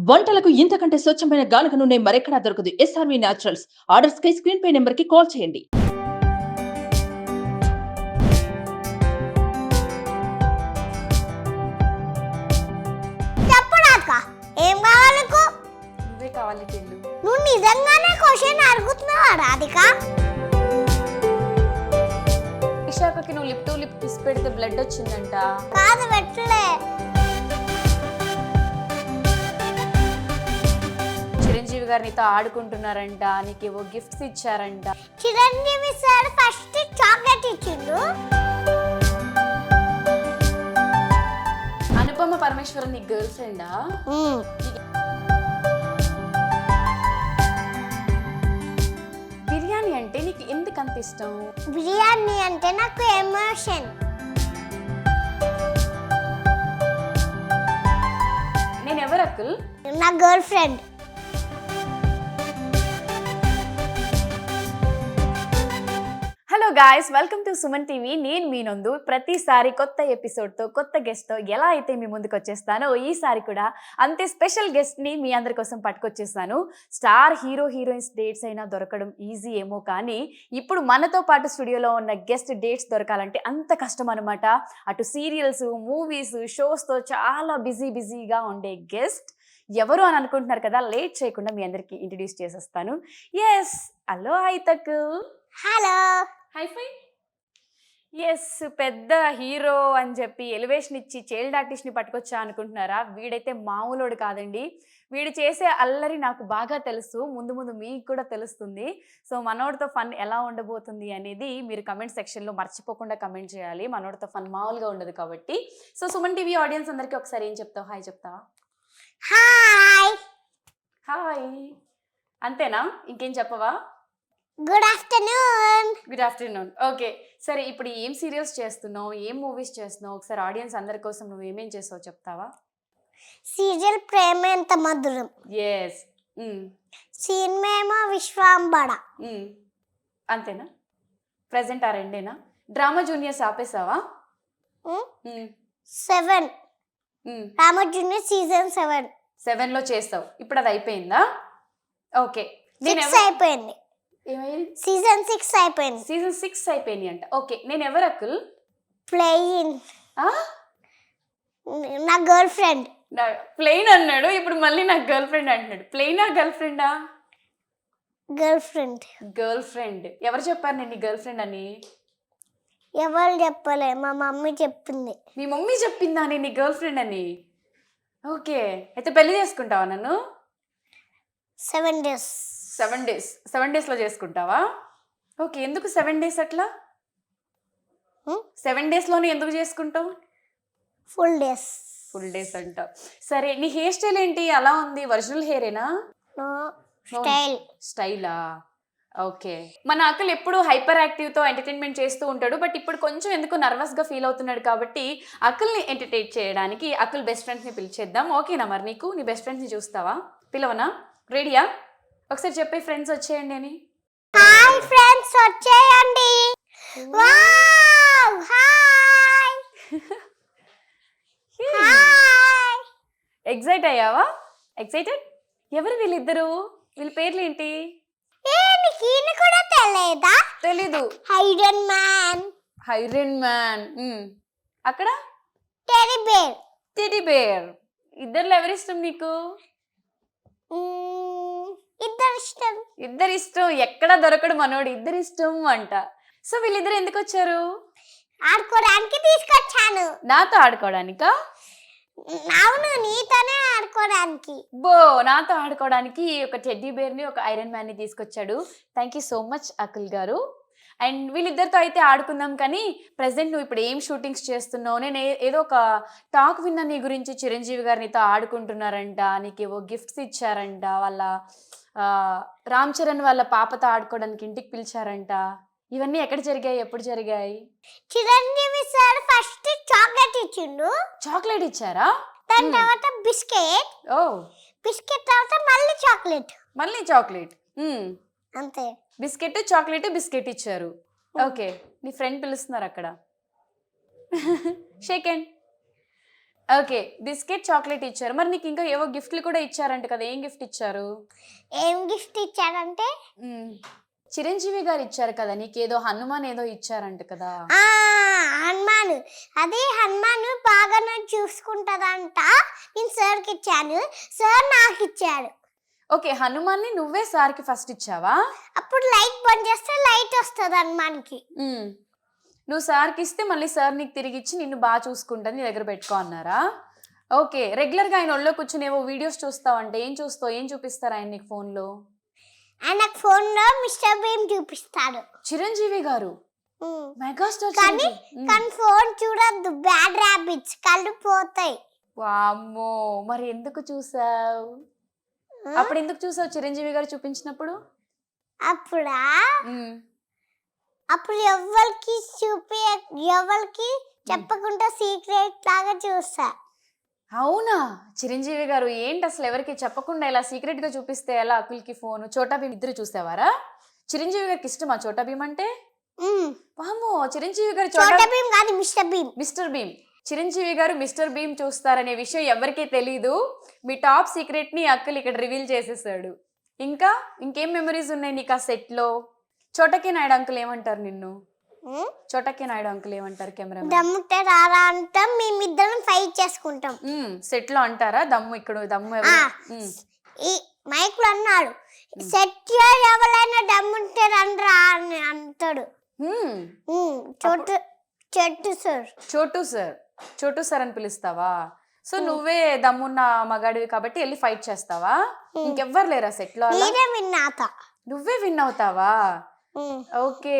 వంటలకు ఇంతకంటే స్వచ్ఛమైన గానుగ నూనె మరెక్కడా దొరకదు. SRV naturals. ఆర్డర్స్ కై స్క్రీన్ పై నెంబర్ కి కాల్ చేయండి. చెప్పు నాక ఏం కావాలి నీకు? నువ్వే కావాలి టిల్లు. నువ్వు నిజంగానే క్వశ్చన్ అడుగుతున్నావా రాధిక? విశాఖకి నువ్వు లిప్ టు లిప్ కిస్ పెడితే బ్లడ్ వచ్చిందంట. కాదు పెట్టలే. చిరంజీవి గారు నీతో ఆడుకుంటున్నారంట, నీకేవో గిఫ్ట్స్ ఇచ్చారంట. చిరంజీవి సార్ ఫస్ట్ చాక్లెట్ ఇచ్చిండు. అనుపమ పరమేశ్వరన్ నీ గర్ల్ ఫ్రెండా? బిర్యానీ అంటే నీకు ఎందుకు అంత ఇష్టం? బిర్యానీ అంటే నాకు ఎమోషన్. నేను ఎవరు అక్కుల్? నా girl friend. Hello guys, welcome to Suman TV. నేను మీ నందు. ప్రతిసారి కొత్త ఎపిసోడ్తో కొత్త గెస్ట్తో ఎలా అయితే మీ ముందుకు వచ్చేస్తానో ఈసారి కూడా అంతే స్పెషల్ గెస్ట్ని మీ అందరి కోసం పట్టుకొచ్చేస్తాను. స్టార్ హీరో హీరోయిన్స్ డేట్స్ అయినా దొరకడం ఈజీ ఏమో, కానీ ఇప్పుడు మనతో పాటు స్టూడియోలో ఉన్న గెస్ట్ డేట్స్ దొరకాలంటే అంత కష్టం అనమాట. అటు సీరియల్స్, మూవీస్, షోస్తో చాలా బిజీగా ఉండే గెస్ట్ ఎవరు అని అనుకుంటున్నారు కదా. లేట్ చేయకుండా మీ అందరికీ ఇంట్రడ్యూస్ చేసేస్తాను. ఎస్, హలో హైతకు. హలో. హైఫై. ఎస్, పెద్ద హీరో అని చెప్పి ఎలివేషన్ ఇచ్చి చైల్డ్ ఆర్టిస్ట్ని పట్టుకొచ్చా అనుకుంటున్నారా? వీడైతే మామూలోడు కాదండి. వీడు చేసే అల్లరి నాకు బాగా తెలుసు, ముందు ముందు మీకు కూడా తెలుస్తుంది. సో మనోడితో ఫన్ ఎలా ఉండబోతుంది అనేది మీరు కమెంట్ సెక్షన్లో మర్చిపోకుండా కమెంట్ చేయాలి. మనోడితో ఫన్ మామూలుగా ఉండదు కాబట్టి. సో సుమన్ టీవీ ఆడియన్స్ అందరికీ ఒకసారి ఏం చెప్తావు? హాయ్ చెప్తావా? హాయ్. హాయ్ అంతేనా? ఇంకేం చెప్పవా? Good afternoon. Good afternoon. Okay, సరే, ఇప్పుడు ఏం సీరియల్స్ చేస్తున్నావు, ఏం మూవీస్ చేస్తున్నావు? ఒకసారి ఆడియన్స్ అందరి కోసం నువ్వు ఏమేం చేసావు చెప్తావా? సీరియల్ ప్రేమ ఎంత మధురం. ఎస్. సినిమా ఏమో విశ్వాంబడ. అంతేనా? ప్రజెంట్ ఆ రెండేనా? డ్రామా జూనియర్స్ ఆపేసావా? 7 రామ జూనియర్ సీజన్ 7లో చేస్తావు. ఇప్పుడు అది అయిపోయిందా? ఓకే. 6 అయిపోయింది. ఏమైంది? సీజన్ 6 అయిపోయింది. సీజన్ 6 అయిపోయింది అంట. ఓకే, నేను ఎవరు అక్కుల్? ప్లేయిన్. నా గర్ల్ ఫ్రెండ్. ప్లెయిన్ అన్నాడు, ఇప్పుడు మళ్ళీ నాకు గర్ల్ ఫ్రెండ్ అంటున్నాడు. ప్లెయినా గర్ల్ ఫ్రెండా? Girl friend. Girl friend. ఎవరు చెప్పారు నేను నీ గర్ల్ ఫ్రెండ్ అని? ఎవరు చెప్పలే, మా మమ్మీ చెప్పింది. మీ మమ్మీ చెప్పిందా నేను నీ గర్ల్ ఫ్రెండ్ అని? ఓకే, అయితే పెళ్లి చేసుకుంటావా నన్ను? 7 days. 7 days. 7 daysలో చేసుకుంటావా? ఓకే, ఎందుకు 7 days అట్లా? 7 daysలోనే ఎందుకు చేసుకుంటావు? ఫుల్ డేస్ అంట. సరే, నీ హెయిర్ స్టైల్ ఏంటి అలా ఉంది? ఒరిజినల్ హెయిరేనా? స్టైలా? ఓకే. మన అక్కుల్ ఎప్పుడు హైపర్ యాక్టివ్తో ఎంటర్టైన్మెంట్ చేస్తూ ఉంటాడు, బట్ ఇప్పుడు కొంచెం ఎందుకు నర్వస్గా ఫీల్ అవుతున్నాడు. కాబట్టి అక్కుల్ని ఎంటర్టైన్ చేయడానికి అక్కుల్ బెస్ట్ ఫ్రెండ్స్ని పిలిచేద్దాం. ఓకేనా? మరి నీకు నీ బెస్ట్ ఫ్రెండ్స్ని చూస్తావా? పిలవనా? రెడీయా? ఒకసారి చెప్పే ఫ్రెండ్స్ వచ్చేయండి అని. హాయ్ ఫ్రెండ్స్, వచ్చేయండి. Wow, hi. హాయ్. ఎక్సైట్ అయ్యావా? ఎక్సైటెడ్? ఎవరు వీళ్ళిద్దరు? వీళ్ళ పేర్లు ఏంటి? నీకు కూడా తెలియదా? తెలీదు. Iron man. అక్కడ టెడ్డీ బేర్. ఇద్దరు ఎవరిష్టం నీకు? ఇద్దరు ఇష్టం. ఎక్కడ దొరకడు మనోడు, ఇద్దరు ఇష్టం అంట. సో వీళ్ళిద్దరు ఎందుకు వచ్చారు? ఆడుకోవడానికి తీసుకొచ్చాను. నాతో ఆడుకోవడానికా? అవును, నీతోనే ఆడుకోవడానికి. నాతో ఆడుకోవడానికి ఒక టెడ్డీ బేర్ని, ఒక ఐరన్ మ్యాన్ని తీసుకొచ్చాడు. Thank you so much Akul గారు. అండ్ వీళ్ళిద్దరితో అయితే ఆడుకుందాం, కానీ ప్రెసెంట్ నువ్వు ఇప్పుడు ఏం షూటింగ్స్ చేస్తున్నావు? నేను ఏదో ఒక టాక్ విన్నా నీ గురించి. చిరంజీవి గారు నీతో ఆడుకుంటున్నారంట, నీకేవో గిఫ్ట్స్ ఇచ్చారంట, వాళ్ళ రామ్ చరణ్ వాళ్ళ పాపతో ఆడుకోవడానికి ఇంటికి పిలిచారంట. ఇవన్నీ ఎక్కడ జరిగాయి, ఎప్పుడు జరిగాయి? చిరంజీవి సార్ ఫస్ట్ చాక్లెట్ ఇచ్చిండు. చాక్లెట్ ఇచ్చారా? దాని తర్వాత బిస్కెట్. బిస్కెట్ తర్వాత మళ్ళీ చాక్లెట్. అంతే. బిస్కెట్ ఇచ్చారు. ఓకే, నీ ఫ్రెండ్ పిలుస్తున్నారు అక్కడ. Shake hand. Okay, biscuit chocolate ఇచ్చారు. మరి నీకు ఇంకా ఏవో గిఫ్ట్లు కూడా ఇచ్చారంట కదా, ఏం గిఫ్ట్ ఇచ్చారు? ఏం గిఫ్ట్ ఇచ్చారంటే చిరంజీవి గారు ఇచ్చారు కదా నీకేదో, హనుమాన్ ఏదో ఇచ్చారంట కదా. హనుమాన్. అది హనుమాన్ బాగా నన్ను చూసుకుంటదంట. నేను సార్కి ఇచ్చాను, సార్ నాకు ఇచ్చాడు. ఓకే, హనుమాన్ని నువ్వే సార్కి ఫస్ట్ ఇచ్చావా? అప్పుడు లైట్ బంద్ చేస్తే లైట్ వస్తుంది హనుమాన్కి. నువ్వు సార్కి ఇస్తే మళ్ళీ సార్ నీకు తిరిగి ఇచ్చి నిన్ను బాగా చూసుకుంటాను, నీ దగ్గర పెట్టుకో అన్నారా? ఓకే, రెగ్యులర్గా ఆయన ఒళ్ళో కూర్చుని ఏవో వీడియోస్ చూస్తావంటే ఏం చూస్తావు, ఏం చూపిస్తారు ఆయన నీకు ఫోన్లో? ఆయనకు ఫోన్లో మిస్టర్ బీమ్ చూపిస్తాడు చిరంజీవి గారు, మెగాస్టార్. కానీ ఫోన్ చూడద్దు, బ్యాడ్ ర్యాబిట్స్, కళ్ళు పోతాయి. వామ్మో, మరి ఎందుకు చూసావు? అప్పుడు ఎందుకు చూసావు చిరంజీవి గారు చూపించినప్పుడు? అప్పుడు ఎవరికి చెప్పకుండా సీక్రెట్ లాగా చూసా. అవునా? చిరంజీవి గారు ఏంటి అసలు ఎవరికి చెప్పకుండా ఇలా సీక్రెట్ గా చూపిస్తే ఎలా? అకుల్కి ఫోన్, చోటా భీమ్ ఇద్దరు చూసేవారా? చిరంజీవి గారికి ఇష్టమా చోటా భీమ్ అంటే? వామ్మో, చిరంజీవి గారు చోటా భీమ్ కాదు, మిస్టర్ భీమ్. మిస్టర్ భీమ్. చిరంజీవి గారు మిస్టర్ భీమ్ చూస్తారనే విషయం ఎవరికీ తెలీదు. మీ టాప్ సీక్రెట్ ని అక్కలు ఇక్కడ రివీల్ చేసేసాడు. ఇంకేం మెమరీస్ ఉన్నాయి నీకు ఆ సెట్ లో? చోటకి నాయుడు అంకుల్ ఏమంటారు నిన్ను? చోటకి నాయుడు అంకుల్ ఏమంటారు? కెమెరా దమ్ముతే రారా అంటాం, మేమిద్దరం ఫైట్ చేసుకుంటాం. సెట్ లో అంటారా దమ్ము? ఇక్కడ దమ్ము ఈ మైక్ లో అన్నాడు, సెట్ లో ఎవరైనా దమ్ముంటే రండ్రా అని అంటాడు. చోటు సార్ అని పిలుస్తావా? సో నువ్వే దమ్మున్న మగాడివి కాబట్టి వెళ్ళి ఫైట్ చేస్తావా? ఇంకెవ్వరు లేరా సెట్ లో? నువ్వే విన్ అవుతావా? ఓకే,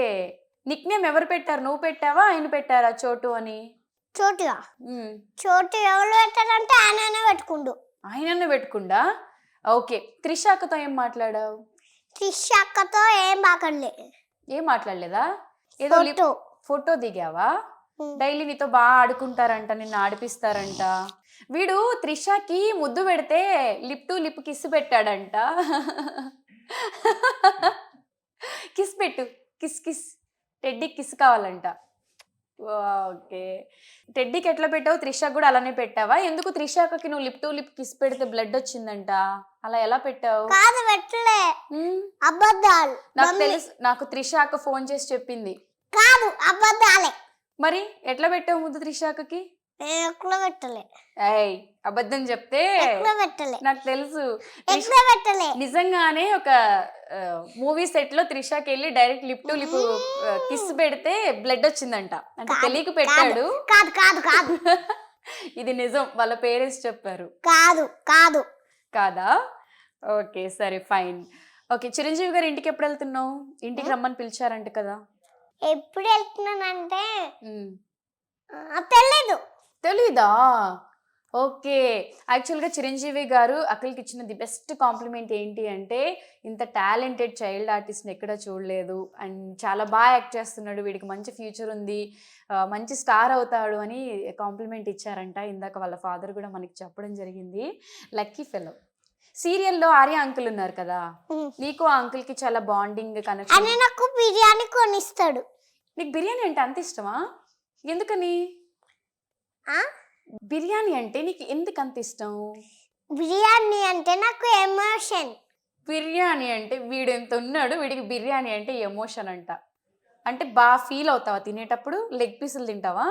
నిక్ నేమ్ ఎవరు పెట్టారు? నువ్వు పెట్టావా, ఆయన పెట్టారా చోటు అని? చోటు ఎవరు పెట్టారంటే ఆయననే పెట్టుకుండు. ఆయననే పెట్టుకుండా. ఓకే, త్రిషాకతో ఏం మాట్లాడావు? త్రిషాకతో ఏం మాట్లాడలేదా? ఏదో ఫోటో దిగావా? డైలీ నీతో బాగా ఆడుకుంటారంట, నిన్ను ఆడిపిస్తారంట. వీడు త్రిషాకి ముద్దు పెడితే లిప్ టు లిప్ కిస్ పెట్టాడంట. కిస్ పెట్టు, కిస్. టెడ్డీకి కిస్ కావాలంట. ఓకే, టెడ్డీకి ఎట్లా పెట్టావు? త్రిషాకి కూడా అలానే పెట్టావా? ఎందుకు త్రిషాకి నువ్వు లిప్ టు లిప్ కిస్ పెడితే బ్లడ్ వచ్చిందంట, అలా ఎలా పెట్టావు? అబద్ధాలు. నాకు తెలుసు, నాకు త్రిషాక ఫోన్ చేసి చెప్పింది. కాదు, అబద్ధాలే. మరి ఎట్లా పెట్టావు ముద్దు త్రిషాకి? అబద్ధం చెప్తే నాకు తెలుసు. నిజంగానే ఒక మూవీ సెట్ లో త్రిషాకి వెళ్ళి direct lip to lip kiss పెడితే బ్లడ్ వచ్చిందంట, అంటే తెలియక పెట్టాడు. ఇది నిజం, వాళ్ళ పేరెంట్స్ చెప్పారు. కాదా? ఓకే, సరే, ఫైన్. ఓకే, చిరంజీవి గారు ఇంటికి ఎప్పుడు వెళ్తున్నావు? ఇంటికి రమ్మని పిలిచారంట కదా. ఎప్పుడు వెళ్తున్నానంటే తెలీదా? ఓకే, యాక్చువల్గా చిరంజీవి గారు అఖిల్కి ఇచ్చిన ది బెస్ట్ కాంప్లిమెంట్ ఏంటి అంటే, ఇంత టాలెంటెడ్ చైల్డ్ ఆర్టిస్ట్ని ఎక్కడ చూడలేదు, అండ్ చాలా బాగా యాక్ట్ చేస్తున్నాడు, వీడికి మంచి ఫ్యూచర్ ఉంది, మంచి స్టార్ అవుతాడు అని కాంప్లిమెంట్ ఇచ్చారంట. ఇందాక వాళ్ళ ఫాదర్ కూడా మనకి చెప్పడం జరిగింది. Lucky fellow. సీరియల్లో ఆర్య అంకుల్ ఉన్నారు కదా, నీకు ఆ అంకుల్కి చాలా బాండింగ్ కనెక్షన్. నాకు బిర్యానీ కొనిస్తాడు. నీకు బిర్యానీ అంటే అంత ఇష్టమా? ఎందుకని? బిర్యానీ అంటే నీకు ఎందుకు అంత ఇష్టం? బిర్యానీ అంటే నాకు ఎమోషన్. బిర్యానీ అంటే వీడు ఎంత ఉన్నాడు, వీడికి బిర్యానీ అంటే ఎమోషన్ అంట. అంటే బాగా ఫీల్ అవుతావా తినేటప్పుడు? లెగ్ పీసులు తింటావా?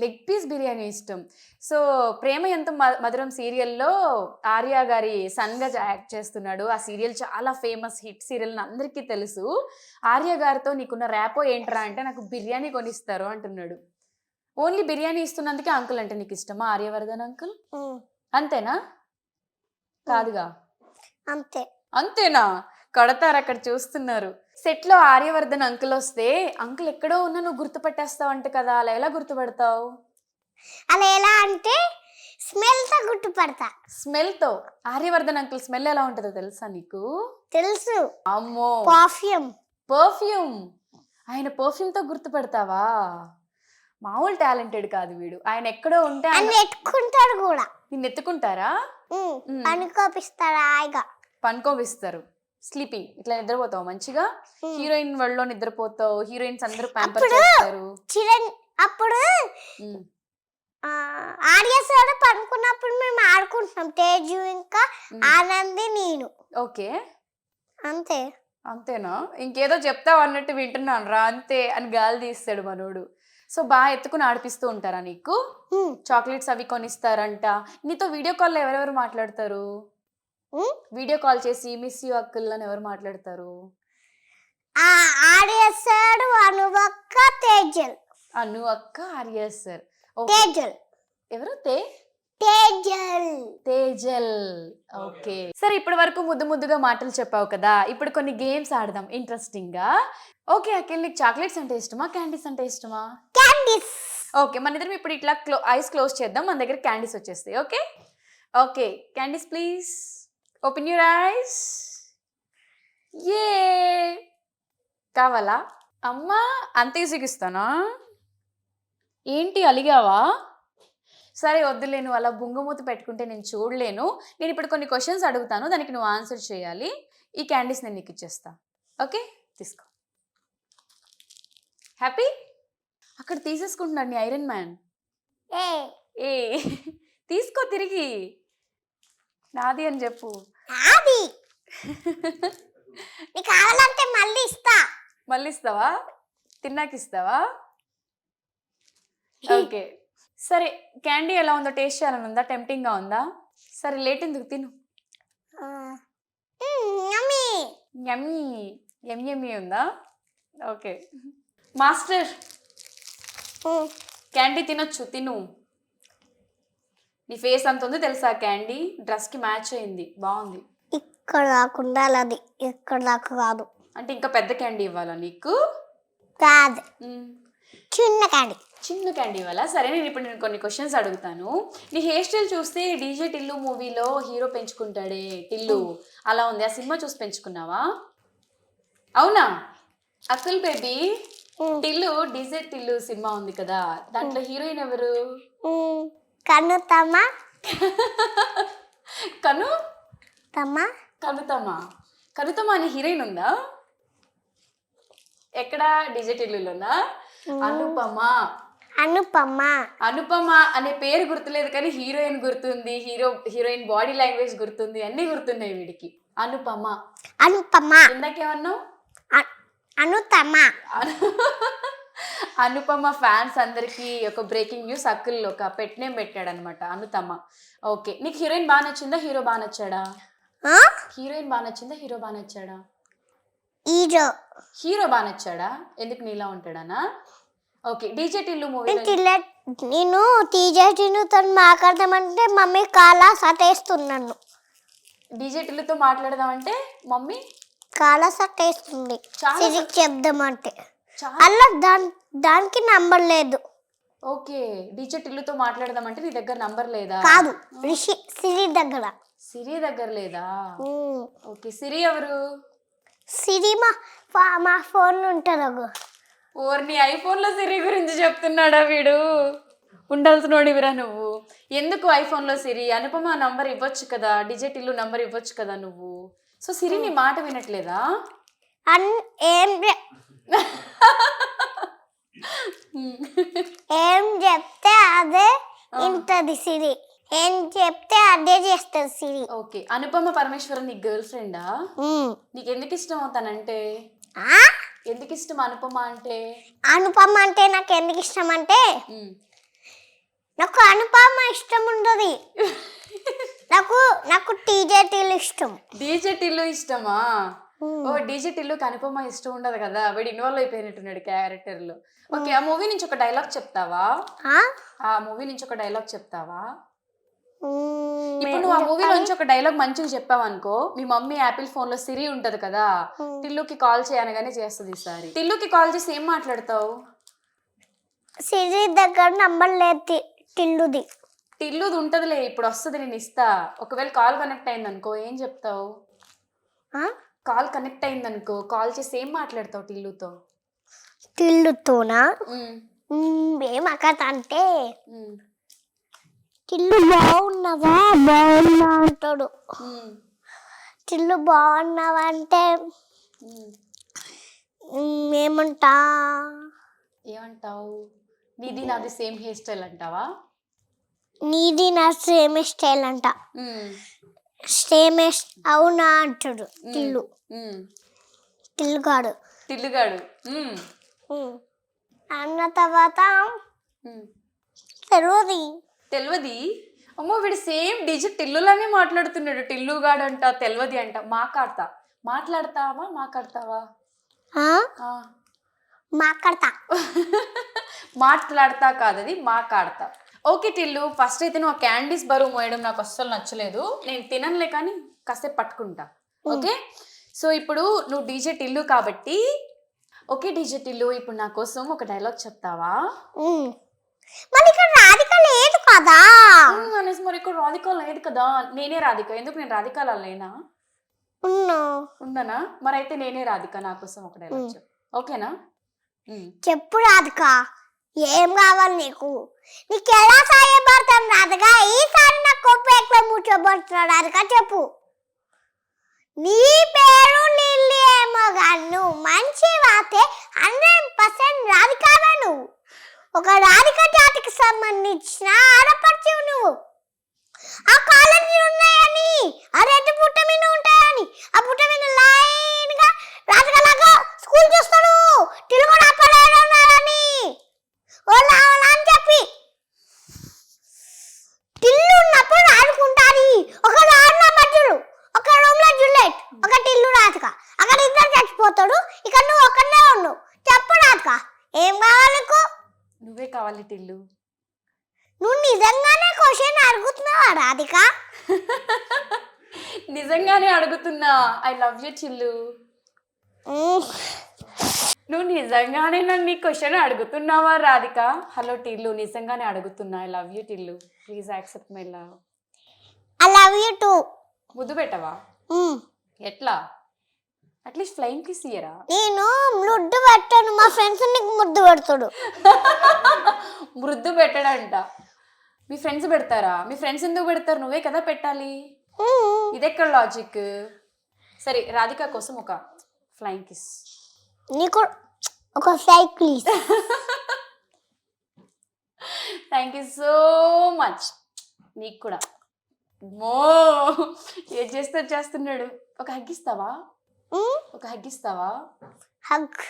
లెగ్ పీస్ బిర్యానీ ఇష్టం. సో ప్రేమ ఎంత మధురం సీరియల్లో ఆర్య గారి సన్గా యాక్ట్ చేస్తున్నాడు. ఆ సీరియల్ చాలా ఫేమస్ హిట్ సీరియల్, అందరికీ తెలుసు. ఆర్య గారితో నీకున్న ర్యాపో ఏంట్రా అంటే, నాకు బిర్యానీ కొనిస్తారు అంటున్నాడు. ఓన్లీ బిర్యానీ ఇస్తున్నందుకే అంకుల్ అంటే నీకు ఇష్టమా? ఆర్యవర్ధన్ అంకుల్ అంతేనా? కాదుగా. అంతేనా? కడతారు, అక్కడ చూస్తున్నారు. సెట్ లో ఆర్యవర్ధన్ అంకుల్ వస్తే, అంకుల్ ఎక్కడో ఉన్నా నువ్వు గుర్తుపట్టేస్తావు అంట కదా, అలా ఎలా గుర్తుపడతావు? అలా ఎలా అంటే స్మెల్ తో గుర్తుపడతా. స్మెల్ తో? ఆర్యవర్ధన్ అంకుల్ స్మెల్ ఎలా ఉంటుందో తెలుసా నీకు? తెలుసు. అమ్మో, పర్ఫ్యూమ్. ఆయన పర్ఫ్యూమ్ తో గుర్తుపడతావా? మామూలు టాలెంటెడ్ కాదు వీడు. ఆయన ఎక్కడో ఉంటే ఎత్తుకుంటాడు కూడా. నిన్ను ఎత్తుకుంటారా? పనుకోపిస్తారు. స్లీపింగ్, ఇట్లా నిద్రపోతావు మంచిగా. హీరోయిన్ వాళ్ళలో నిద్రపోతావు, హీరోయిన్స్ అందరూ ప్యాంపర్ చేస్తారు. అప్పుడు ఉమ్, ఆర్యసాడు పడుకున్నప్పుడు మేము ఆడుకుంటున్నాం తేజు ఇంకా ఉమ్. ఆనంది నేను ఓకే, అంతే. అంతేనా? ఇంకేదో చెప్తావు అన్నట్టు వింటున్నాను రా, అంతే అని గాలి తీస్తాడు మనోడు. సో బాగా ఎత్తుకుని ఆడిపిస్తూ ఉంటారా నీకు? ఉమ్, చాక్లెట్స్ అవి కొనిస్తారంట. నీతో వీడియో కాల్లో ఎవరెవరు మాట్లాడతారు? ఉమ్. వీడియో కాల్ చేసి మిస్ యూ అక్కుల్ అని ఎవరు మాట్లాడతారు? ఆర్యసాడు అనువక్క తేజల్ అను అక్క, ఆర్య సార్. ఓకే, తేజల్ ఎవరు? తేజల్ తేజల్. ఓకే, సరే ఇప్పటి వరకు ముద్దు ముద్దుగా మాటలు చెప్పావు కదా, ఇప్పుడు కొన్ని గేమ్స్ ఆడదాం ఇంట్రెస్టింగ్ గా. ఓకే అఖిల్, నీకు చాక్లెట్స్ అంటే ఇష్టమా, క్యాండీస్ అంటే ఇష్టమా? క్యాండీస్. ఓకే, మన ఇద్దరం ఇప్పుడు ఇట్లా ఐస్ క్లోజ్ చేద్దాం, మన దగ్గర క్యాండీస్ వచ్చేస్తాయి. Okay okay, candies please open your eyes. ఏ కావాలా? అమ్మా అంత ఈజీగిస్తానా? ఏంటి అలిగావా? సరే వద్దులే, నువ్వు అలా బుంగమూతి పెట్టుకుంటే నేను చూడలేను. నేను ఇప్పుడు కొన్ని క్వశ్చన్స్ అడుగుతాను, దానికి నువ్వు ఆన్సర్ చేయాలి. ఈ క్యాండీస్ నేను నీకు ఇచ్చేస్తా. ఓకే తీసుకో. హ్యాపీ? అక్కడ తీసేసుకుంటున్నాడు నీ ఐరన్ మ్యాన్. ఏ ఏ తీసుకో తిరిగి, నాది అని చెప్పు. అది నీకు కావాలంటే మళ్ళీ ఇస్తా. మళ్ళీ ఇస్తావా? తిన్నాక ఇస్తావా? ఓకే సరే, క్యాండీ ఎలా ఉందో టేస్ట్ చేయాలని ఉందా? టెంప్టింగ్గా ఉందా? సరే లేట్ ఎందుకు, తిను. యమ్మీ. యమ్మీ యమ్మీ ఉందా? ఓకే మాస్టర్, క్యాండీ తినొచ్చు, తిను. నీ ఫేస్ అంత ఉంది తెలుసా, క్యాండీ డ్రెస్కి మ్యాచ్ అయింది, బాగుంది. ఇక్కడ దాకా ఉండాలి, అది ఇక్కడ దాకా కాదు. అంటే ఇంకా పెద్ద క్యాండీ ఇవ్వాలా నీకు? కాదు, చిన్న క్యాండీ. చిన్న క్యాండీ ఇవ్వాలా? సరే నేను కొన్ని క్వశ్చన్స్ అడుగుతాను. నీ హెయిర్ స్టైల్ చూస్తే డీజే టిల్లు మూవీలో హీరో పెంచుకుంటాడే టిల్లు, అలా ఉంది. ఆ సినిమా చూసి పెంచుకున్నావా? అవునా Akul baby? Tillu DJ Tillu cinema ఉంది కదా, దాంట్లో హీరోయిన్ ఎవరు? కనుతమా. కనుతమా అని హీరోయిన్ ఉందా? ఎక్కడ? డీజే టిల్లులోనా? అనుపమ అనే పేరు గుర్తులేదు కానీ హీరోయిన్ గుర్తుంది, హీరోయిన్ బాడీ లాంగ్వేజ్ గుర్తుంది, అన్ని గుర్తున్నాయి వీడికి. అనుపమ. ఇందాకేమన్నావు? అనుపమ ఫ్యాన్స్ అందరికి ఒక బ్రేకింగ్ న్యూస్, అక్కుల్ ఒక పెట్ నేమ్ పెట్టాడు అనమాట, అనుతమ. ఓకే, నీకు హీరోయిన్ బాగా నచ్చిందా, హీరో బాగా నచ్చాడా? హీరోయిన్ బాగా నచ్చిందా, హీరో బాగా నచ్చాడా? హీరో బాగా నచ్చాడా? ఎందుకు నీలా ఉంటాడానా? Okay, DJ Tillu movie. నేను డీజే టిల్లుతో మాట్లాడదామంటే మమ్మీ కాలా సటేస్తున్నాను. డీజే టిల్లుతో మాట్లాడదామంటే మమ్మీ కాలా సటేస్తుంది చెప్దామంటే. చాలా. అలా దానికి నంబర్ లేదు. ఓకే, డీజే టిల్లుతో మాట్లాడదామంటే నీ దగ్గర నంబర్ లేదా? కాదు, సిరి దగ్గర. సిరి దగ్గర లేదా? ఓకే, సిరి ఎవరు? సిరి మా ఫోన్ ఉంటుంది. ఓర్ని ఐఫోన్లో సిరి గురించి చెప్తున్నాడా వీడు? ఉండాల్సినోడివిరా నువ్వు. ఎందుకు ఐఫోన్లో సిరి? అనుపమ నంబర్ ఇవ్వచ్చు కదా, డీజే టిల్లు నంబర్ ఇవ్వచ్చు కదా నువ్వు. సో సిరి నీ మాట వినట్లేదా? ఏం చెప్తే అదే ఇంటది సిరి, ఏం చెప్తే అదే చేస్తుంది సిరి. ఓకే, అనుపమ పరమేశ్వరన్ నీ గర్ల్ ఫ్రెండా? నీకు ఎందుకు ఇష్టం అవుతానంటే? ఎందుకు ఇష్టం అనుపమ అంటే? అనుపమ అంటే నాకు ఎందుకు ఇష్టం అంటే నాకు అనుపమ ఇష్టం ఉండదు. నాకు డీజే టిల్లు ఇష్టం. డీజే టిల్లు ఇష్టమా? ఓ డీజే టిల్లుకి అనుపమ ఇష్టం ఉండదు కదా, వీడు ఇన్వాల్వ్ అయిపోయినట్టున్నాడు క్యారెక్టర్ లో. ఓకే, ఆ మూవీ నుంచి ఒక డైలాగ్ చెప్తావా? ఇప్పుడు నువ్వు ఆ మూవీ నుంచి ఒక డైలాగ్ మంచిగా చెప్పావు అనుకో, మీ మమ్మీ యాపిల్ ఫోన్ లో సిరి ఉంటది కదా, టిల్లుకి కాల్ చేయనగానే చేస్తుంది. ఈసారి టిల్లుకి కాల్ చేసి ఏం మాట్లాడతావు? సిరి దగ్గర నంబర్ లేదు టిల్లుది. టిల్లుది ఉంటదిలే, ఇప్పుడు వస్తుంది, నేను ఇస్తా. ఒకవేళ కాల్ కనెక్ట్ అయింది అనుకో ఏం చెప్తావు? కాల్ కనెక్ట్ అయింది అనుకో, కాల్ చేసి ఏం మాట్లాడతావు టిల్లుతో? టిల్లుతోనా? ఏం అక్కడ అంటే టిల్లు బాగున్నావా అంటాడు. టిల్లు బాగున్నావా అంటే ఏమంటావు? నీది నాది సేమ్ హెయిర్ స్టైల్ అంటావా? నీది నా సేమ్ స్టైల్ అంట. సేమ్ అవునా అంటాడు టిల్లు. టిల్లుగాడు టిల్లుగాడు అన్న తర్వాత తెలియదు. అమ్మో వీడు సేమ్ డిజిట్ టిల్లులానే మాట్లాడుతున్నాడు. టిల్లుగాడు అంట, తెలియదు అంట. మాట్లాడతావా మాట్లాడతా కాదది మాట్లాడతా. ఓకే టిల్లు, ఫస్ట్ అయితే నువ్వు క్యాండీస్ బరువు మోయడం నాకు అస్సలు నచ్చలేదు. నేను తిననులే కానీ కాసేపు పట్టుకుంటా. ఓకే, సో ఇప్పుడు నువ్వు డీజే టిల్లు కాబట్టి ఓకే డీజే టిల్లు, ఇప్పుడు నా కోసం ఒక డైలాగ్ చెప్తావా? మరి ఇక్కడ రాధిక లేదు కదా. మరి ఇక్కడ రాధిక లేదు కదా. నేనే రాధిక. ఎందుకు నేను రాధిక లేనా? ఉన్నానా? మరి అయితే నేనే రాధిక. నా కోసం ఒక డైలాగ్ చెప్పు. ఓకేనా? చెప్పు రాధిక, ఏం కావాలి నీకు? నీకు ఎలా సాయపడతాను రాధిక? ఈసారి నా కొప్పు ఎక్కువ ముచ్చబడుతున్నాడు రాధిక, చెప్పు. నీ పేరు లిల్లీ ఏమో కానీ నువ్వు మంచి వాతే 100% రాధికావా నువ్వు. ఒక రాధిక జాతికి సంబంధించిన ఆడపడుచు నువ్వు. ఆ కాలేజీ ఉన్నాయని, ఆ రెడ్డి పుట్ట మీద ఉంటాయని, ఆ పుట్ట మీద లైన్ గా రాధికలాగా స్కూల్ చూస్తాడు. తెలుగు ఉన్నారని అని చెప్పి టిల్లు ఉన్నప్పుడు ఆడుకుంటారు. ఒక దారిలో మధ్యలో ఒక రూమ్ లో జుల్లెట్, ఒక టిల్లు రాధిక. అక్కడ ఇద్దరు చచ్చిపోతాడు. ఇక్కడ నువ్వు ఒక్కనే ఉన్నావు. చెప్పు రాధిక, ఏం కావాలి నీకు? నువ్వే కావాలి టిల్లు. నువ్వు నిజంగానే క్వశ్చన్ అడుగుతున్నావా రాధిక? నిజంగానే అడుగుతున్నా. I love you Tillu. నువ్వు నిజంగానే నన్ను ఈ క్వశ్చన్ అడుగుతున్నావా రాధిక? హలో టిల్లు, నిజంగానే అడుగుతున్నా. I love you Tillu. Please accept my love. I love you to. ముద్దు పెట్టవా? ఎట్లా? అట్లీస్ట్ ఫ్లయింగ్ కిస్ ఇయరా? నేను ముద్దు పెట్టాను, మా ఫ్రెండ్స్ నీకు ముద్దు పెడతాడు. ముద్దు పెట్టడంట. మీ ఫ్రెండ్స్ పెడతారా? మీ ఫ్రెండ్స్ ఎందుకు పెడతారు? నువ్వే కదా పెట్టాలి. ఇదెక్కడ లాజిక్? సరే రాధిక కోసం ఒక ఫ్లయింగ్ కిస్. నీకు ఒక cycle. Thank you so much. నీకు కూడా. మో ఏం చేస్తున్నాడు. ఒక హగ్ ఇస్తావా? ఒక హగ్ ఇస్తావా? హగ్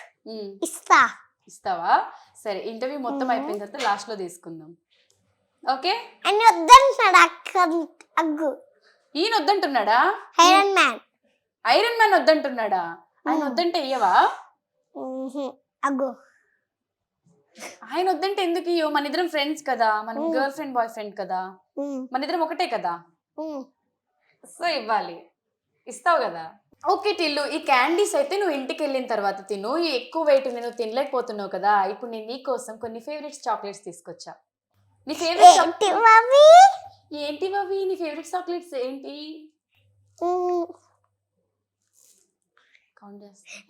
ఇస్తావా? సరే, ఇంటర్వ్యూ మొత్తం అయిపోయిన తర్వాత లాస్ట్ లో తీసుకుందాం. ఓకే? అని వద్దంటున్నాడు హగ్. ఈయన వద్దంటున్నాడా? Iron man వద్దంటున్నాడా? ఆయన వద్దంటే ఇయ్యవా? ఆయన వద్దంటే ఎందుకు ఇయ్యవు? మన ఇద్దరం ఫ్రెండ్స్ కదా, మనం గర్ల్ ఫ్రెండ్ బాయ్ ఫ్రెండ్ కదా, మన ఇద్దరం ఒకటే కదా, సో ఇవ్వాలి. ఇస్తావు కదా? ఓకే టిల్లు, ఈ క్యాండీస్ అయితే నువ్వు ఇంటికి వెళ్ళిన తర్వాత తిను. ఈ ఎక్కువ వెయిట్ నేను తినలేకపోతున్నావు కదా. ఇప్పుడు నేను నీ కోసం కొన్ని ఫేవరెట్స్ చాక్లెట్స్ తీసుకొచ్చా. నీ ఫేవరెట్ ఏంటి అవి? నీ ఫేవరెట్ చాక్లెట్స్ ఏంటి?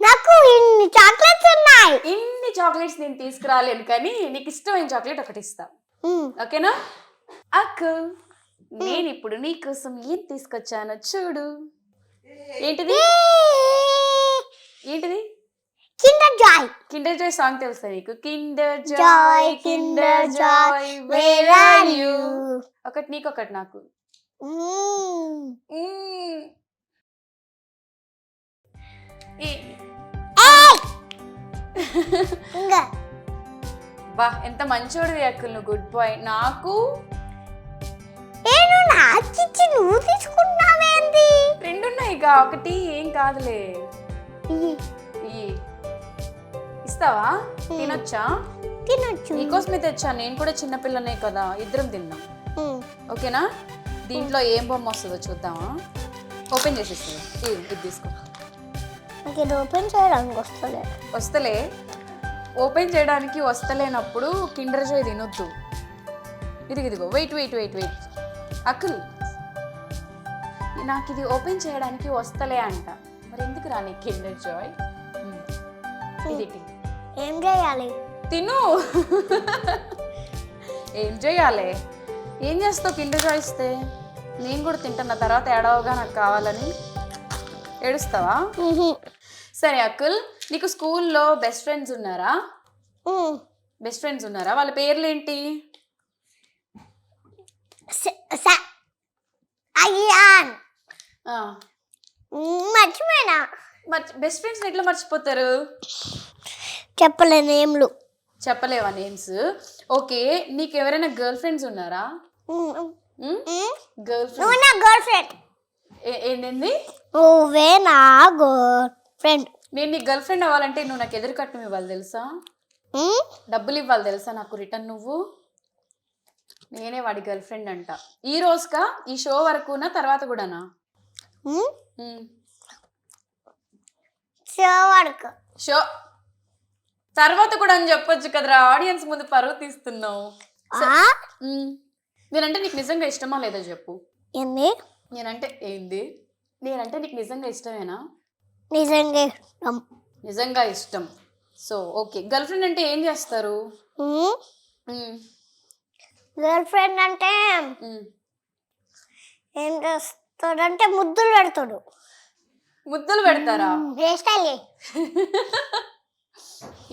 నాకు ఇన్ని చాక్లెట్స్ ఉన్నాయి. ఇన్ని చాక్లెట్స్ నేను తీసుకురాలేను, కానీ నీకు ఇష్టమైన చాక్లెట్ ఒకటి ఇస్తా. ఓకేనా? అక్క, నేను ఇప్పుడు నీ కోసం ఏం తీసుకొచ్చానో చూడు. ఏంటిది? ఏంటిది? Kinder Joy. Kinder Joy song తెలుసా నీకు? Kinder Joy Kinder Joy where are you. ఒకటి నీకు, ఒకటి నాకు. బా, ఎంత మంచోడివి అక్కులు నువ్వు. Good boy. నాకు నువ్వు తీసుకున్నావేంటి? రెండు ఉన్నాయి. ఒకటి ఏం కాదులే. ఇస్తావా? తినొచ్చా? తినొచ్చు. నీకోసమే తెచ్చా. నేను కూడా చిన్నపిల్లనే కదా, ఇద్దరం తిన్నాం. ఓకేనా? దీంట్లో ఏం బొమ్మ వస్తుందో చూద్దామా? ఓపెన్ చేసేస్తుంది. ఇది తీసుకో. ఓపెన్ చేయడానికి వస్తలే. ఓపెన్ చేయడానికి వస్తలేనప్పుడు కిండర్ జాయ్ తినొద్దు. ఇదిగో వెయిట్ అక్కుల్, నాకు ఇది ఓపెన్ చేయడానికి వస్తలే అంట. మరి ఎందుకు రాని కిండర్ జాయ్? ఇది ఏం చేయాలి? తిను. ఏం చేయాలి? ఏం చేస్తావు కిండర్ జాయ్ ఇస్తే? నేను కూడా తింటున్నా. తర్వాత ఏడవగా నాకు కావాలని ఏడుస్తావా? సరే అక్కుల్, నీకు స్కూల్లో బెస్ట్ ఫ్రెండ్స్ ఉన్నారా? బెస్ట్ ఫ్రెండ్స్ ఉన్నారా? వాళ్ళ పేర్లు ఏంటి? అయ్యాన్ ఆ, మర్చిపోయినా, బెస్ట్ ఫ్రెండ్స్ ఎట్లా మర్చిపోతారు? చెప్పలేను ఏంలు. చెప్పలేవా నేమ్స్? ఓకే, నీకు ఎవరైనా గర్ల్ ఫ్రెండ్స్ ఉన్నారా? గర్ల్ ఫ్రెండ్ నువ్వు నా గర్ల్ ఫ్రెండ్. ఏంటండి? నువ్వే నా గర్ల్ ఫ్రెండ్. నేను నీ గర్ల్ ఫ్రెండ్ అవ్వాలంటే నువ్వు నాకు ఎదురు కట్నం ఇవ్వాలి తెలుసా? డబ్బులు ఇవ్వాలి తెలుసా నాకు రిటర్న్ నువ్వు? నేనే వాడి గర్ల్ ఫ్రెండ్ అంట. ఈ రోజుకా, ఈ షో వరకునా తర్వాత కూడానా? షో వరకు. షో తర్వాత కూడా అని చెప్పొచ్చు కదరా, ఆడియన్స్ ముందు పరువు తీస్తున్నావు. నేనంటే నీకు నిజంగా ఇష్టమా లేదా చెప్పు. ఏంది? నేనంటే ఏంది? నేనంటే నీకు నిజంగా ఇష్టమేనా? నిజంగా ఇష్టం. నిజంగా ఇష్టం. సో ఓకే, గర్ల్ ఫ్రెండ్ అంటే ఏం చేస్తారు? గర్ల్ ఫ్రెండ్ అంటే ఏం చేస్తాడంటే ముద్దులు పెడతాడు. ముద్దులు పెడతారా? Hair style.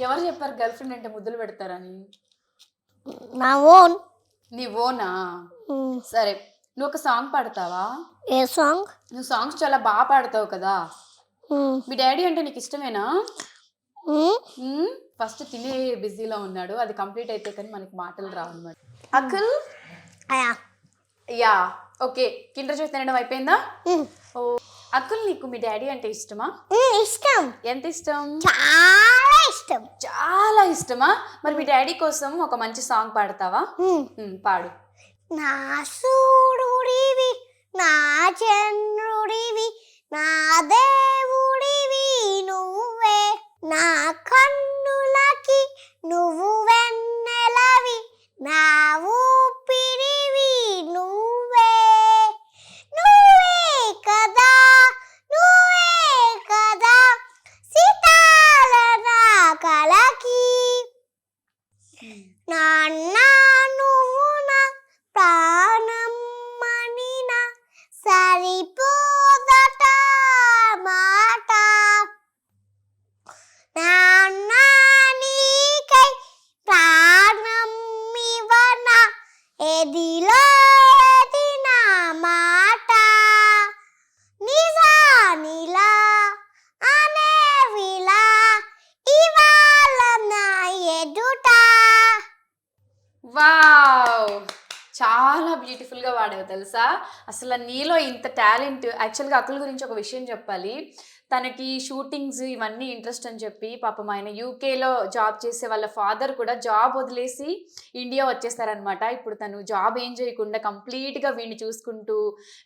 ఎవరు చెప్పారు గర్ల్ ఫ్రెండ్ అంటే ముద్దులు పెడతారని? నా ఓన్. నీ ఓనా? సరే, నువ్వు ఒక సాంగ్ పాడతావా? ఏ సాంగ్? నువ్వు సాంగ్స్ చాలా బాగా పాడతావు కదా. మీ డాడీ అంటే నీకు ఇష్టమేనా? ఫస్ట్ తినే బిజీలో ఉన్నాడు, అది కంప్లీట్ అయితే కానీ మనకి మాటలు రావు అన్నమాట. Uncle yeah okay, Kinder Joy తినడం అయిపోయిందా? ఓ అంకుల్, నీకు మీ డాడీ అంటే ఇష్టమా? ఇష్టం. ఎంత ఇష్టం? చాలా ఇష్టం. చాలా ఇష్టమా? మరి మీ డాడీ కోసం ఒక మంచి సాంగ్ పాడతావా? పాడు. నా సూర్యుడివి, నా చంద్రుడివి, నా దేవుడివి నువ్వే, నా కన్నులకి నువ్వు వెన్నెలవి, నా ఊపిరివి నువ్వే, నువ్వే కదా, నువ్వే కదా సీతాల నా కలకి, నాన్న నువ్వు నా ప్రాణం మనిన సరిపోదట మాట, నాన్న నీకై ప్రాణం ఇవ్వన ఎదిలో ఎదిన మాట, నిజానిలా అనేవిలా ఇవాళ నా ఎదుట. వావ్, చాలా బ్యూటిఫుల్గా వాడావు తెలుసా. అసలు నీలో ఇంత టాలెంట్. యాక్చువల్గా అక్కల గురించి ఒక విషయం చెప్పాలి. తనకి షూటింగ్స్ ఇవన్నీ ఇంట్రెస్ట్ అని చెప్పి పాపం ఆయన యూకేలో జాబ్ చేసే వాళ్ళ ఫాదర్ కూడా జాబ్ వదిలేసి ఇండియా వచ్చేస్తారనమాట. ఇప్పుడు తను జాబ్ ఏం చేయకుండా కంప్లీట్గా వీడిని చూసుకుంటూ,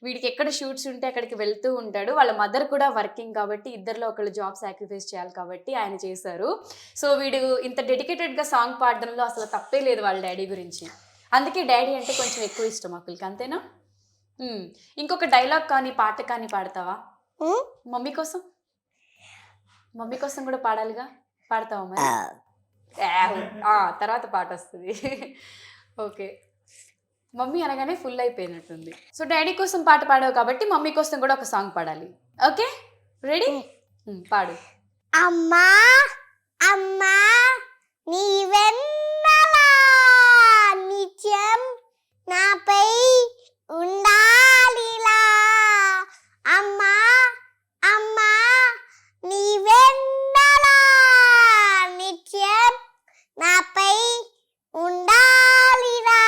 వీడికి ఎక్కడ షూట్స్ ఉంటే అక్కడికి వెళ్తూ ఉంటాడు. వాళ్ళ మదర్ కూడా వర్కింగ్ కాబట్టి ఇద్దరిలో ఒకళ్ళు జాబ్ సాక్రిఫైస్ చేయాలి కాబట్టి ఆయన చేశారు. సో వీడు ఇంత డెడికేటెడ్గా సాంగ్ పాడడంలో అసలు తప్పే లేదు వాళ్ళ డాడీ గురించి. అందుకే డాడీ అంటే కొంచెం ఎక్కువ ఇష్టం అక్కలకి, అంతేనా? ఇంకొక డైలాగ్ కానీ పాట కానీ పాడతావా? మమ్మీ కోసం? మమ్మీ కోసం కూడా పాడాలిగా, పాడతావా మరి? తర్వాత పాట వస్తుంది. ఓకే, మమ్మీ అనగానే ఫుల్ అయిపోయినట్టుంది. సో డాడీ కోసం పాట పాడావు కాబట్టి మమ్మీ కోసం కూడా ఒక సాంగ్ పాడాలి. Okay, ready? పాడు. అమ్మా అమ్మా నీవెన్నలా నిత్యం నాపై ఉండాలిలా, అమ్మా అమ్మా నీవెన్నలా నిత్యం నాపై ఉండాలిరా.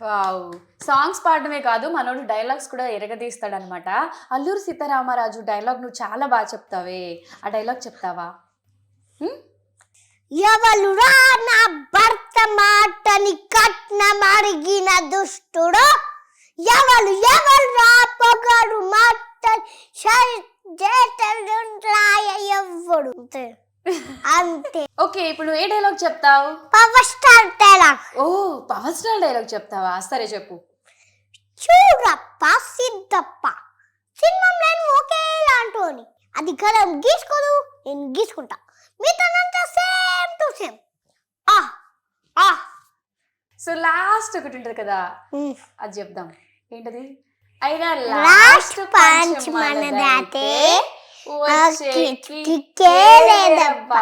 వావ్, సాంగ్స్ పాడడమే కాదు మనోడు డైలాగ్స్ కూడా ఎరగదీస్తాడనమాట. అల్లూరి సీతారామరాజు డైలాగ్ నువ్వు చాలా బాగా చెప్తావే, ఆ డైలాగ్ చెప్తావా? ఎవలురా నా భర్త మాటని కట్నం అడిగిన దుష్టుడు, ఎవరు రా పొగరు మాట ఎవ్వడు అంతే. ఓకే, ఇప్పుడు నువ్వు ఏ డైలాగ్ చెప్తావు? Power star dialogue. ఓ, పవర్ స్టార్ డైలాగ్ చెప్తావా? సరే చెప్పు. చూడప్ప సిద్ధప్ప సినిమా నేను ఒకేలాంటి, అది కలం గీసుకోదు, నేను గీసుకుంటా, మీతోనంతా same to same. So last ఒకటి ఉంటుంది కదా, అది చెప్దాం. ఏంటది? అయినా లాస్ట్ పంచ్ మనదాతే వచ్చే కిక్కే లేదబ్బా.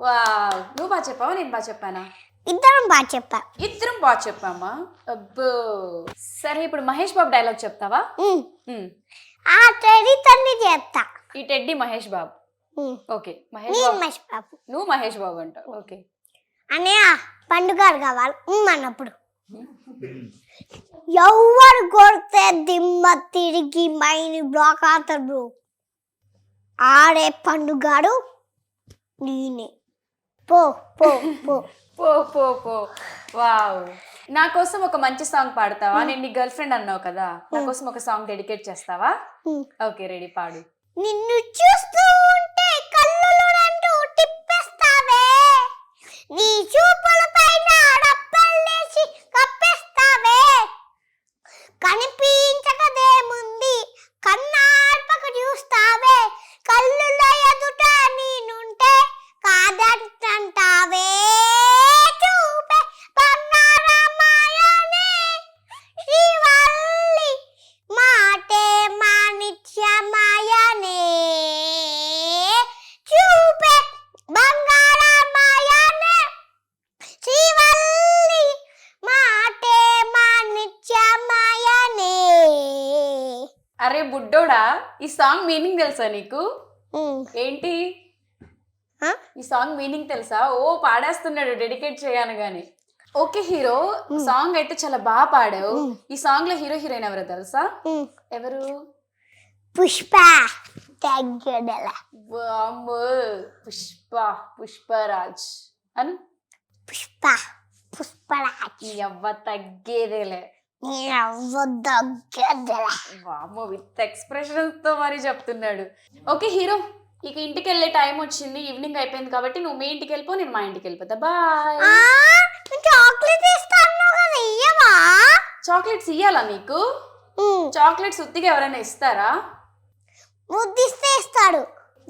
వావ్, నువ్వు బాగా చెప్పావా నేను బాగా చెప్పానా? ఇద్దరం బాగా చెప్పా. ఇద్దరం బాగా చెప్పామా? అబ్బో. సరే ఇప్పుడు మహేష్ బాబు డైలాగ్ చెప్తావా? ఆ టెడ్డీతోని చేస్తా. ఈ టెడ్డీ మహేష్ బాబు. ఓకే, మహేష్ నేను బాబు. మహేష్ బాబు నువ్వు మహేష్ బాబు అంటావు. ఓకే. అన్నయ్య పండుగ కావాలి అన్నప్పుడు ఎవరు కొడితే దిమ్మ తిరిగి మైండ్ బ్లాక్ అవుతారు బ్రో, ఆడే పండుగాడు నేనే. పో పో పో పో పో పో. వావ్, నా కోసం ఒక మంచి సాంగ్ పాడతావా? నేను నీ గర్ల్ ఫ్రెండ్ అన్నావు కదా, నా కోసం ఒక సాంగ్ డెడికేట్ చేస్తావా? ఓకే, రెడీ, పాడు. నిన్ను చూస్తూ ఉంటే కళ్ళులంటూ తిప్పేస్తావే, నీ చూపుల పైన రప్పల్లేసి కప్పేస్తావే, కనిపించకదేముంది కన్నార్పక చూస్తావే, కళ్ళుల ఎదుట నేనుంటే కాదంటావే, చూపే బంగారమాయనే శ్రీవల్లి మాటే మాణిక్యమాయనే, చూపే బంగారమాయనే శ్రీవల్లి మాటే మాణిక్యమాయనే. అరే బుడ్డోడా, ఈ సాంగ్ మీనింగ్ తెలుసా నీకు? ఏంటి ఈ సాంగ్ మీనింగ్ తెలుసా? ఓ పాడేస్తున్నాడు డెడికేట్ చేయను గాని. ఓకే హీరో, సాంగ్ అయితే చాలా బాగా పాడావు. ఈ సాంగ్ లో హీరో హీరోయిన్ ఎవరో తెలుసా? ఎవరు? పుష్ప తగ్గడల. వామ్మో, పుష్ప, పుష్పరాజ్ అను. పుష్ప పుష్పరాజ్. ఎవ్వ తగ్గేదేలే. వామ్మో, విత్ ఎక్స్ప్రెషన్స్ తో మరి చెప్తున్నాడు. ఓకే హీరో, ఇక ఇంటికి వెళ్ళే టైం వచ్చింది, ఈవినింగ్ అయిపోయింది కాబట్టి నువ్వు మీ ఇంటికి వెళ్ళిపో, నేను మా ఇంటికి వెళ్ళిపోతా. బాయ్. చాక్లెట్ ఇస్తాను కదా, ఇయ్యవా? చాక్లెట్స్ ఇయ్యాలా నీకు? చాక్లెట్స్ ఉత్తిగా ఎవరైనా ఇస్తారా? ముద్దిస్తే ఇస్తాడు.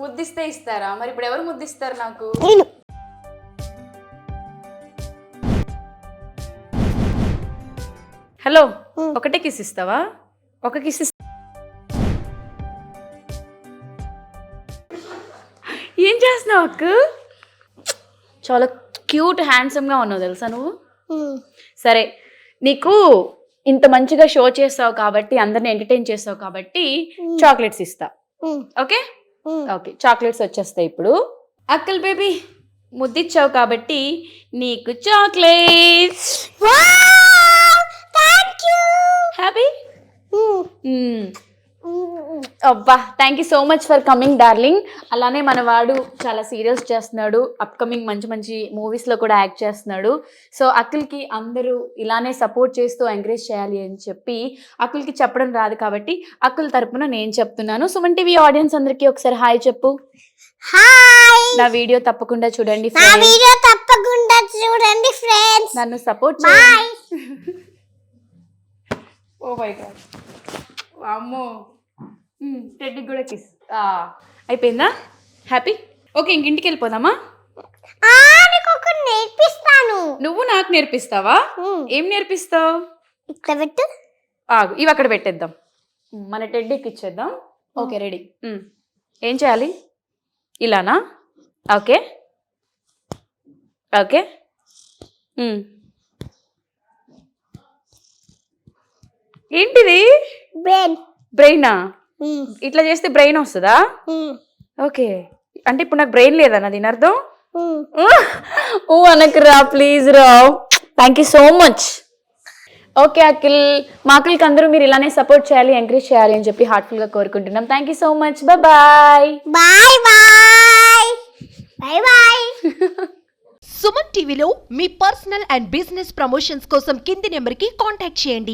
ముద్దిస్తే ఇస్తారా? మరి ఇప్పుడు ఎవరు ముద్దిస్తారు నాకు? నేను. హలో, ఒకటే కిస్ ఇస్తావా? ఒక కిస్ ఏం చేస్తున్నావు అక్క? చాలా క్యూట్ హ్యాండ్సమ్గా ఉన్నావు తెలుసా నువ్వు. సరే, నీకు ఇంత మంచిగా షో చేస్తావు కాబట్టి, అందరిని ఎంటర్టైన్ చేస్తావు కాబట్టి చాక్లెట్స్ ఇస్తా. ఓకే ఓకే, చాక్లెట్స్ వచ్చేస్తాయి ఇప్పుడు. అక్కల్ బేబీ, ముద్దిచ్చావు కాబట్టి నీకు చాక్లెట్స్. హ్యాపీ? అబ్బా, thank you so much for coming darling. అలానే మన వాడు చాలా సీరియల్స్ చేస్తున్నాడు, అప్కమింగ్ మంచి మంచి మూవీస్లో కూడా యాక్ట్ చేస్తున్నాడు. సో అఖిల్కి అందరూ ఇలానే సపోర్ట్ చేస్తూ ఎంకరేజ్ చేయాలి అని చెప్పి అఖిల్కి చెప్పడం రాదు కాబట్టి అఖిల్ తరపున నేను చెప్తున్నాను. సుమన్ టీవీ ఆడియన్స్ అందరికీ ఒకసారి హాయ్ చెప్పు. హాయ్. నా వీడియో తప్పకుండా చూడండి నా వీడియో తప్పకుండా చూడండి ఫ్రెండ్స్. నన్ను సపోర్ట్ చేయండి. ఓ మై గాడ్, అమ్మో, టెడ్డీకి కూడా కిస్. అయిపోయిందా? హ్యాపీ? ఓకే, ఇంటికి వెళ్ళిపోదామా? నేర్పిస్తాను. నువ్వు నాకు నేర్పిస్తావా? ఏం నేర్పిస్తావు? ఇక్కడ పెట్టు. ఆగు, ఇవి అక్కడ పెట్టేద్దాం, మన టెడ్డీకి ఇచ్చేద్దాం. Okay, ready. ఏం చేయాలి? ఇలానా? Okay okay. ఏంటిది? బ్రెయినా? ఇట్లా చేస్తే బ్రెయిన్ వస్తుందా? ఓకే, అంటే ఇప్పుడు నాకు బ్రెయిన్ లేదన్న దీని అర్థం? ఓ అనకు రా, ప్లీజ్ రా. Thank you so much. Okay Akhil, మా అఖిల్కి అందరూ మీరు ఇలానే సపోర్ట్ చేయాలి, ఎంకరేజ్ చేయాలి అని చెప్పి హార్ట్ఫుల్గా కోరుకుంటున్నాం. Thank you so much. Bye bye bye bye bye. Suman టీవీలో మీ పర్సనల్ అండ్ బిజినెస్ ప్రమోషన్స్ కోసం కింది నెంబర్కి కాంటాక్ట్ చేయండి.